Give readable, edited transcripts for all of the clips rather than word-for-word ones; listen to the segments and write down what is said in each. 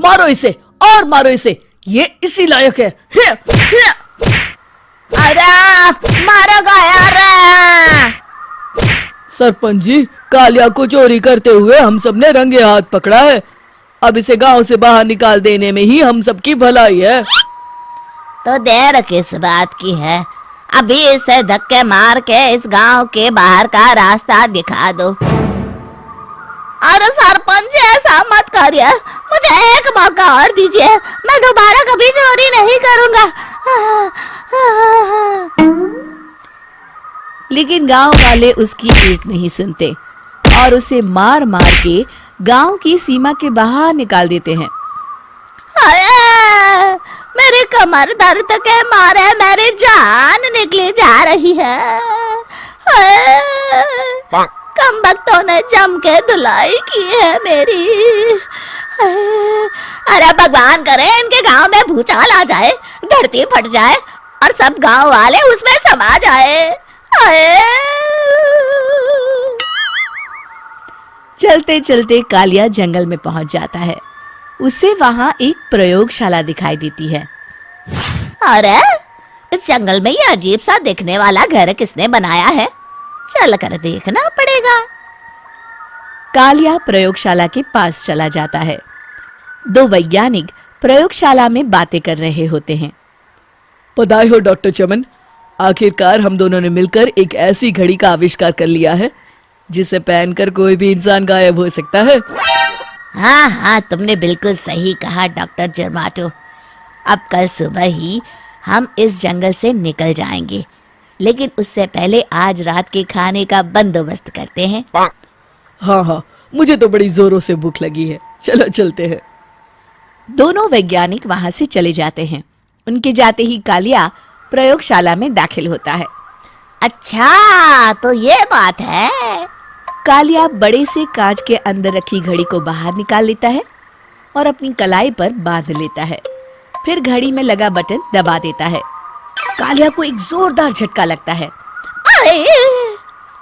मारो इसे और मारो इसे, ये इसी लायक है। अरे मारो यार। सरपंच जी, कालिया को चोरी करते हुए हम सब ने रंगे हाथ पकड़ा है। अब इसे गांव से बाहर निकाल देने में ही हम सबकी भलाई है। तो देर किस बात की है, अभी इसे धक्के मार के इस गांव के बाहर का रास्ता दिखा दो। अरे सरपंच ऐसा मत करिए, मुझे एक मौका और दीजिए, मैं दोबारा कभी चोरी नहीं करूंगा। लेकिन गांव वाले उसकी एक नहीं सुनते और उसे मार मार के गांव की सीमा के बाहर निकाल देते हैं। मेरी कमर दर्द के मारे मेरी जान निकली जा रही है। कमबख्तों ने जम के धुलाई की है मेरी। अरे भगवान करे इनके गांव में भूचाल आ जाए, धरती फट जाए और सब गांव वाले उसमें समा जाए। चलते चलते कालिया जंगल में पहुंच जाता है। उसे वहां एक प्रयोगशाला दिखाई देती है। अरे इस जंगल में ये अजीब सा दिखने वाला घर किसने बनाया है, चल कर देखना पड़ेगा। कालिया प्रयोगशाला के पास चला जाता है। दो वैज्ञानिक प्रयोगशाला में बातें कर रहे होते हैं। बधाई हो डॉक्टर चमन, आखिरकार हम दोनों ने मिलकर एक ऐसी घड़ी का आविष्कार कर लिया है जिसे पहनकर कोई भी इंसान गायब हो सकता है। हाँ हाँ, तुमने बिल्कुल सही कहा डॉक्टर जर्माटो। अब कल सुबह ही हम इस जंगल से निकल जाएंगे, लेकिन उससे पहले आज रात के खाने का बंदोबस्त करते हैं। हाँ हाँ, मुझे तो बड़ी जोरों से भूख लगी है, चलो चलते हैं। दोनों वैज्ञानिक वहां से चले जाते हैं। उनके जाते ही कालिया प्रयोगशाला में दाखिल होता है। अच्छा तो ये बात है। कालिया बड़े से कांच के अंदर रखी घड़ी को बाहर निकाल लेता है और अपनी कलाई पर बांध लेता है। फिर घड़ी में लगा बटन दबा देता है। कालिया को एक जोरदार झटका लगता है।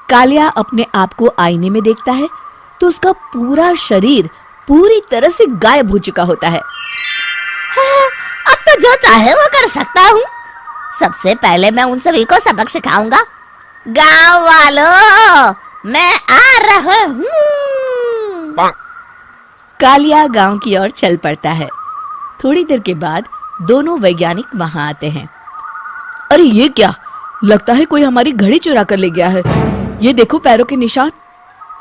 कालिया अपने आप को आईने में देखता है तो उसका पूरा शरीर पूरी तरह से गायब हो चुका होता है। अब तो जो चाहे वो कर सकता हूँ। सबसे पहले मैं उन सभी को सबक सिखाऊंगा। गांव वालों, मैं आ रहा हूँ। कालिया गांव की ओर चल पड़ता है। थोड़ी देर के बाद दोनों वैज्ञानिक वहां आते हैं। अरे ये क्या, लगता है कोई हमारी घड़ी चुरा कर ले गया है। ये देखो पैरों के निशान।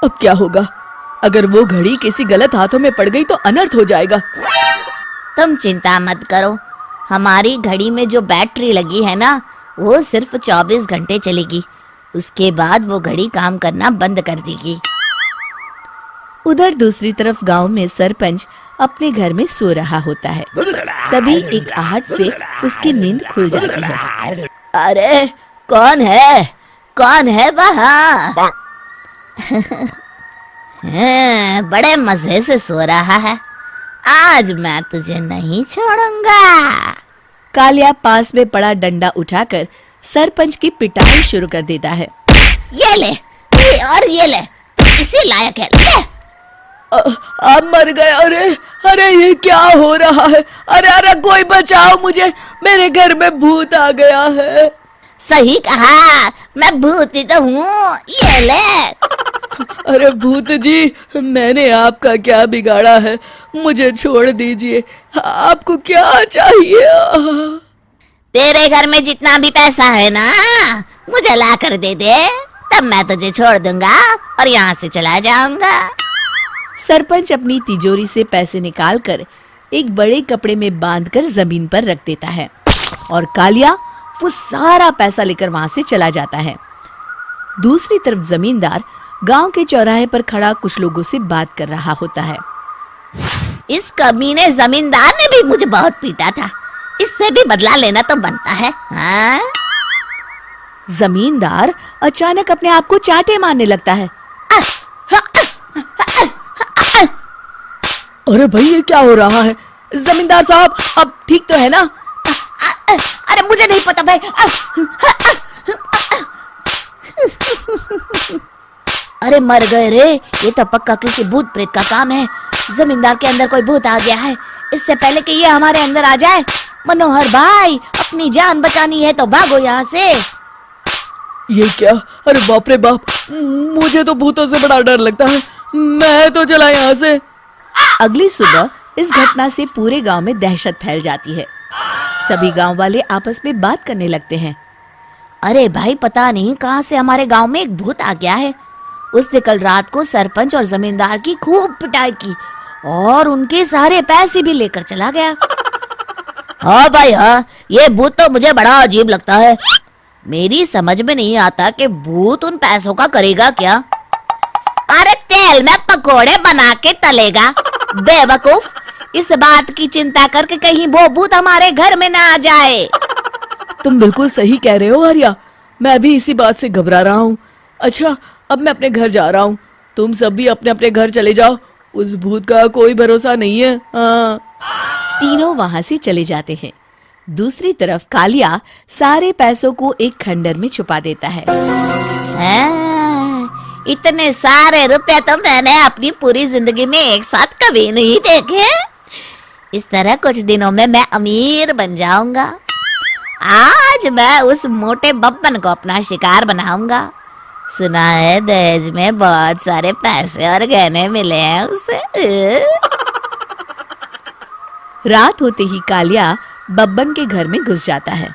अब क्या होगा, अगर वो घड़ी किसी गलत हाथों में पड़ गई तो अनर्थ हो जाएगा। तुम चिंता मत करो, हमारी घड़ी में जो बैटरी लगी है ना, वो सिर्फ 24 घंटे चलेगी। उसके बाद वो घड़ी काम करना बंद कर देगी। उधर दूसरी तरफ गांव में सरपंच अपने घर में सो रहा होता है। तभी एक आहट से उसकी नींद खुल जाती है। अरे कौन है, कौन है वहाँ? बड़े मजे से सो रहा है, आज मैं तुझे नहीं छोड़ूंगा। कालिया पास में पड़ा डंडा उठाकर सरपंच की पिटाई शुरू कर देता है। ये ले, ये और ये ले, इसी लायक है, ले। आप मर गए। अरे अरे ये क्या हो रहा है? अरे अरे कोई बचाओ मुझे, मेरे घर में भूत आ गया है। सही कहा, मैं भूत ही तो हूँ, ये ले। अरे भूत जी, मैंने आपका क्या बिगाड़ा है, मुझे छोड़ दीजिए। आपको क्या चाहिए? तेरे घर में जितना भी पैसा है ना, मुझे ला कर दे दे, तब मैं तुझे छोड़ दूंगा और यहाँ से चला जाऊंगा। सरपंच अपनी तिजोरी से पैसे निकालकर एक बड़े कपड़े में बांधकर जमीन पर रख देता है और कालिया वो सारा पैसा लेकर वहां से चला जाता है। दूसरी तरफ जमींदार गांव के चौराहे पर खड़ा कुछ लोगों से बात कर रहा होता है। इस कमीने जमींदार ने भी मुझे बहुत पीटा था, इससे भी बदला लेना तो बनता है। हाँ? जमींदार अचानक अपने आप को चांटे मारने लगता है। अरे भाई ये क्या हो रहा है? जमींदार साहब अब ठीक तो है ना? अरे मुझे नहीं पता भाई। अरे मर गए रे, ये तो पक्का किसी भूत प्रेत का काम है। जमींदार के अंदर कोई भूत आ गया है। इससे पहले कि ये हमारे अंदर आ जाए, मनोहर भाई अपनी जान बचानी है तो भागो यहाँ से। ये क्या? अरे बाप रे बाप, मुझे तो भूतों से बड़ा डर लगता है। मैं तो चला यहाँ से। अगली सुबह इस घटना से पूरे गांव में दहशत फैल जाती है। सभी गांव वाले आपस में बात करने लगते हैं। अरे भाई, पता नहीं कहाँ से हमारे गांव में एक भूत आ गया है। उसने कल रात को सरपंच और जमींदार की खूब पिटाई की और उनके सारे पैसे भी लेकर चला गया। हाँ भाई हाँ, ये भूत तो मुझे बड़ा अजीब लगता है। मेरी समझ में नहीं आता कि भूत उन पैसों का करेगा क्या। अरे तेल में पकोड़े बना के तलेगा बेवकूफ। इस बात की चिंता करके कहीं वो भूत हमारे घर में ना आ जाए। तुम बिल्कुल सही कह रहे हो आर्या, मैं भी इसी बात से घबरा रहा हूँ। अच्छा, अब मैं अपने घर जा रहा हूँ। तुम सब भी अपने अपने घर चले जाओ। उस भूत का कोई भरोसा नहीं है। हाँ। तीनों वहां से चले जाते हैं। दूसरी तरफ कालिया सारे पैसों को एक खंडर में छुपा देता है। इतने सारे रुपए तो मैंने अपनी पूरी जिंदगी में एक साथ कभी नहीं देखे। इस तरह कुछ दिनों में मैं अमीर बन जाऊंगा। आज मैं उस मोटे बब्बन को अपना शिकार बनाऊंगा। सुना है दहेज में बहुत सारे पैसे और गहने मिले हैं उसे। रात होते ही कालिया बब्बन के घर में घुस जाता है।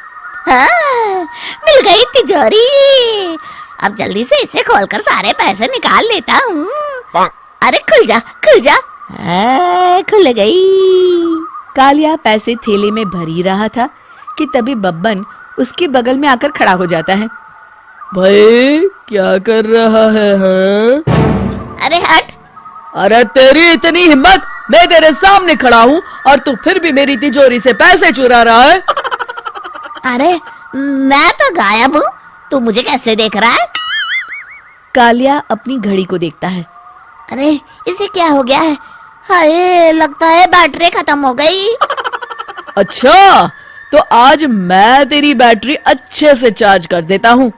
हाँ, मिल गई तिजोरी। अब जल्दी से इसे खोलकर सारे पैसे निकाल लेता हूँ। अरे खुल जा खुल जा। खुल गई। कालिया पैसे थैले में भर ही रहा था कि तभी बब्बन उसके बगल में आकर खड़ा हो जाता है। भाई क्या कर रहा है? हाँ? अरे हट। अरे तेरी इतनी हिम्मत, मैं तेरे सामने खड़ा हूँ और तू फिर भी मेरी तिजोरी से पैसे चुरा रहा है। अरे मैं तो गायब हूँ, तू मुझे कैसे देख रहा है? कालिया अपनी घड़ी को देखता है। अरे इसे क्या हो गया है? हाय, लगता है बैटरी खत्म हो गई। अच्छा, तो आज मैं तेरी बैटरी अच्छे से चार्ज कर देता हूँ।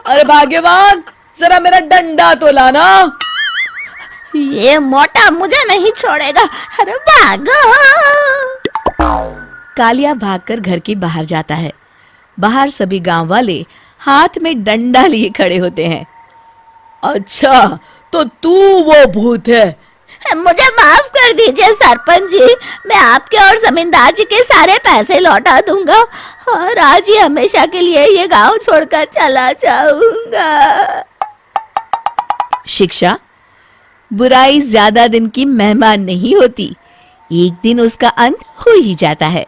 अरे भाग्यवान, जरा मेरा डंडा तो लाना। ये मोटा मुझे नहीं छोड़ेगा। अरे भागो। कालिया भागकर घर के बाहर जाता है। बाहर सभी गांव वाले हाथ में डंडा लिए खड़े होते हैं। अच्छा, तो तू वो भूत है? मुझे माफ कर दीजिए सरपंच जी, मैं आपके और जमींदार जी के सारे पैसे लौटा दूंगा और आज ही हमेशा के लिए ये गांव छोड़कर चला जाऊंगा। शिक्षा, बुराई ज्यादा दिन की मेहमान नहीं होती, एक दिन उसका अंत हो ही जाता है।